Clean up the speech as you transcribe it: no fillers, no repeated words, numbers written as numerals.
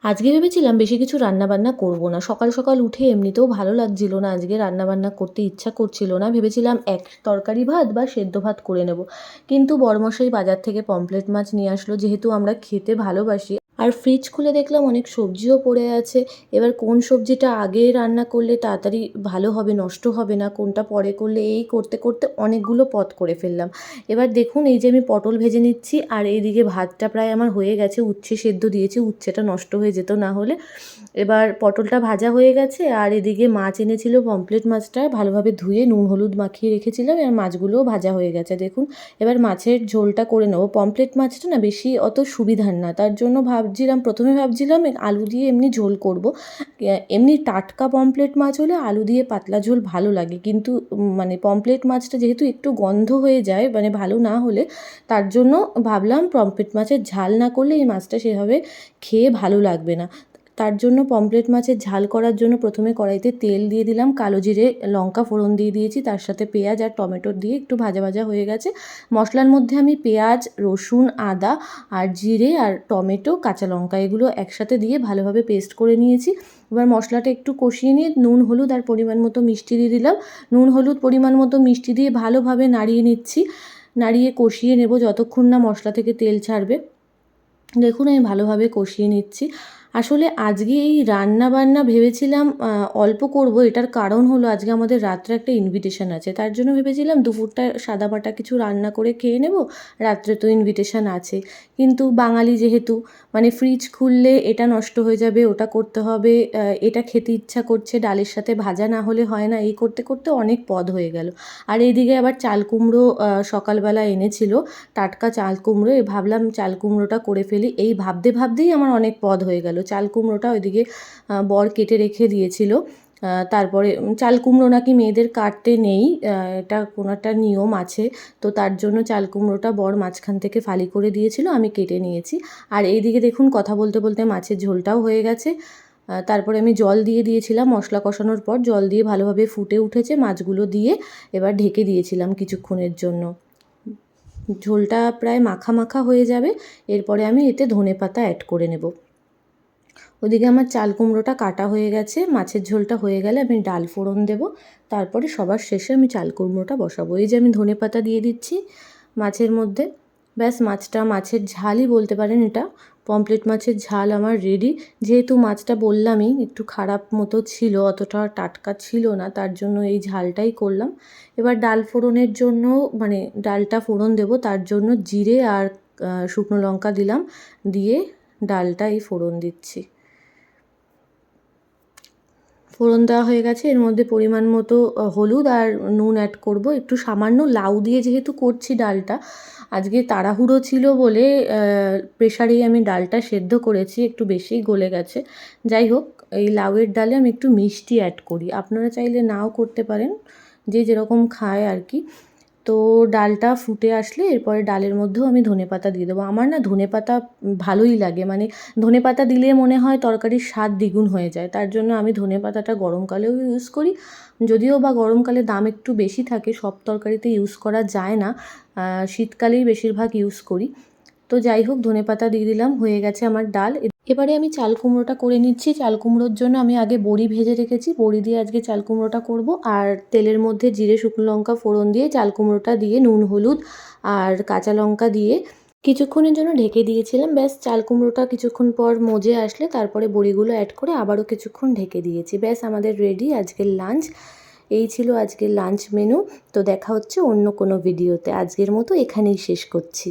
আজকে ভেবেছিলাম বেশি কিছু রান্নাবান্না করব না। সকাল সকাল উঠে এমনিতেও ভালো লাগছিল না, আজকে রান্নাবান্না করতে ইচ্ছা করছিল না। ভেবেছিলাম এক তরকারি ভাত বা সেদ্ধ ভাত করে নেব। কিন্তু বড়মশাই বাজার থেকে পমফ্রেট মাছ নিয়ে আসলো, যেহেতু আমরা খেতে ভালোবাসি। আর ফ্রিজ খুলে দেখলাম অনেক সবজিও পড়ে আছে। এবার কোন সবজিটা আগে রান্না করলে তাড়াতাড়ি ভালো হবে, নষ্ট হবে না, কোনটা পরে করলে, এই করতে করতে অনেকগুলো পদ করে ফেললাম। এবার দেখুন, এই যে আমি পটল ভেজে নিচ্ছি আর এইদিকে ভাতটা প্রায় আমার হয়ে গেছে। উচ্ছে সেদ্ধ দিয়েছি, উচ্ছেটা নষ্ট হয়ে যেত না হলে। এবার পটলটা ভাজা হয়ে গেছে আর এদিকে মাছ এনেছিল, পমফ্রেট মাছটা ভালোভাবে ধুয়ে নুন হলুদ মাখিয়ে রেখেছিলাম, আর মাছগুলোও ভাজা হয়ে গেছে দেখুন। এবার মাছের ঝোলটা করে নেবো। পমফ্রেট মাছটা না বেশি অত সুবিধার না, তার জন্য প্রথমে ভাবছিলাম আলু দিয়ে এমনি ঝোল করব। এমনি টাটকা পমফ্রেট মাছ হলে আলু দিয়ে পাতলা ঝোল ভালো লাগে, কিন্তু মানে পমফ্রেট মাছটা যেহেতু একটু গন্ধ হয়ে যায়, মানে ভালো না হলে, তার জন্য ভাবলাম পমফ্রেট মাছের ঝাল না করলে এই মাছটা সেভাবে খেয়ে ভালো লাগবে না। তার জন্য পমফ্রেট মাছের ঝাল করার জন্য প্রথমে কড়াইতে তেল দিয়ে দিলাম, কালো জিরে লঙ্কা ফোড়ন দিয়ে দিয়েছি, তার সাথে পেঁয়াজ আর টমেটো দিয়ে একটু ভাজা ভাজা হয়ে গেছে। মশলার মধ্যে আমি পেঁয়াজ, রসুন, আদা আর জিরে আর টমেটো, কাঁচা লঙ্কা এগুলো একসাথে দিয়ে ভালোভাবে পেস্ট করে নিয়েছি। এবার মশলাটা একটু কষিয়ে নিয়ে নুন হলুদ আর পরিমাণ মতো মিষ্টি দিয়ে দিলাম। নুন হলুদ পরিমাণ মতো মিষ্টি দিয়ে ভালোভাবে নাড়িয়ে নিচ্ছি, নাড়িয়ে কষিয়ে নেব যতক্ষণ না মশলা থেকে তেল ছাড়বে। দেখুন আমি ভালোভাবে কষিয়ে নিচ্ছি। আসলে আজকে এই রান্না বান্না ভেবেছিলাম অল্প করব, এটার কারণ হলো আজকে আমাদের রাত্রে একটা ইনভিটেশন আছে, তার জন্য ভেবেছিলাম দুপুরটা সাদামাটা কিছু রান্না করে খেয়ে নেব, রাত্রে তো ইনভিটেশন আছে। কিন্তু বাঙালি যেহেতু, মানে ফ্রিজ খুললে এটা নষ্ট হয়ে যাবে, ওটা করতে হবে, এটা খেতে ইচ্ছা করছে, ডালের সাথে ভাজা না হলে হয় না, এই করতে করতে অনেক পদ হয়ে গেল। আর এইদিকে আবার চাল কুমড়ো সকালবেলা এনেছিল, টাটকা চাল কুমড়ো, ভাবলাম চাল কুমড়োটা করে ফেলি, এই ভাবতে ভাবতেই আমার অনেক পদ হয়ে গেল। চাল কুমড়োটা ওইদিকে বর কেটে রেখে দিয়েছিল। তারপরে চাল কুমড়ো নাকি মেয়েদের কাটতে নেই, এটা কোনো একটা নিয়ম আছে, তো তার জন্য চাল কুমড়োটা বর মাঝখান থেকে ফালি করে দিয়েছিল, আমি কেটে নিয়েছি। আর এইদিকে দেখুন কথা বলতে বলতে মাছের ঝোলটাও হয়ে গেছে। তারপরে আমি জল দিয়ে দিয়েছিলাম, মশলা কষানোর পর জল দিয়ে ভালোভাবে ফুটে উঠেছে, মাছগুলো দিয়ে এবার ঢেকে দিয়েছিলাম কিছুক্ষণের জন্য। ঝোলটা প্রায় মাখা মাখা হয়ে যাবে, এরপরে আমি এতে ধনেপাতা অ্যাড করে নেব। ওদিকে আমার চাল কুমড়োটা কাটা হয়ে গেছে, মাছের ঝোলটা হয়ে গেলে আমি ডাল ফোড়ন দেব, তারপরে সবার শেষে আমি চাল কুমড়োটা বসাবো। এই যে আমি ধনেপাতা দিয়ে দিচ্ছি মাছের মধ্যে, ব্যাস মাছটা, মাছের ঝালই বলতে পারেন এটা, পমফ্রেট মাছের ঝাল আমার রেডি। যেহেতু মাছটা বললামই একটু খারাপ মতো ছিল, অতটা টাটকা ছিল না, তার জন্য এই ঝালটাই করলাম। এবার ডাল ফোড়নের জন্য, মানে ডালটা ফোড়ন দেব, তার জন্য জিরে আর শুকনো লঙ্কা দিলাম, দিয়ে ডালটা এই ফোড়ন দিচ্ছি। ফোড়ন দেওয়া হয়ে গেছে, এর মধ্যে পরিমাণ মতো হলুদ আর নুন অ্যাড করব, একটু সামান্য। লাউ দিয়ে যেহেতু করছি ডালটা, আজকে তাড়াহুড়ো ছিল বলে প্রেশারেই আমি ডালটা সেদ্ধ করেছি, একটু বেশিই গলে গেছে। যাই হোক, এই লাউয়ের ডালে আমি একটু মিষ্টি অ্যাড করি, আপনারা চাইলে নাও করতে পারেন, যে যেরকম খায় আর কি। তো ডালটা ফুটে আসলে এরপরে ডালের মধ্যেও আমি ধনেপাতা দিয়ে দেবো। আমার না ধনেপাতা ভালোই লাগে, মানে ধনেপাতা দিলে মনে হয় তরকারির স্বাদ দ্বিগুণ হয়ে যায়, তার জন্য আমি ধনেপাতাটা গরমকালেও ইউজ করি। যদিও বা গরমকালে দাম একটু বেশি থাকে, সব তরকারিতে ইউজ করা যায় না, শীতকালেই বেশিরভাগ ইউজ করি। তো যাই হোক, ধনেপাতা দিয়ে দিলাম, হয়ে গেছে আমার ডাল। এবারে আমি চাল কুমড়োটা করে নিচ্ছি। চাল কুমড়োর জন্য আমি আগে বড়ি ভেজে রেখেছি, বড়ি দিয়ে আজকে চাল কুমড়োটা করব। আর তেলের মধ্যে জিরে শুকনো লঙ্কা ফোড়ন দিয়ে চাল কুমড়োটা দিয়ে নুন হলুদ আর কাঁচা লঙ্কা দিয়ে কিছুক্ষণের জন্য ঢেকে দিয়েছিলাম। ব্যাস চাল কুমড়োটা কিছুক্ষণ পর মজে আসলে তারপরে বড়িগুলো অ্যাড করে আবারও কিছুক্ষণ ঢেকে দিয়েছি। ব্যাস আমাদের রেডি আজকের লাঞ্চ। এই ছিল আজকের লাঞ্চ মেনু। তো দেখা হচ্ছে অন্য কোনো ভিডিওতে, আজকের মতো এখানেই শেষ করছি।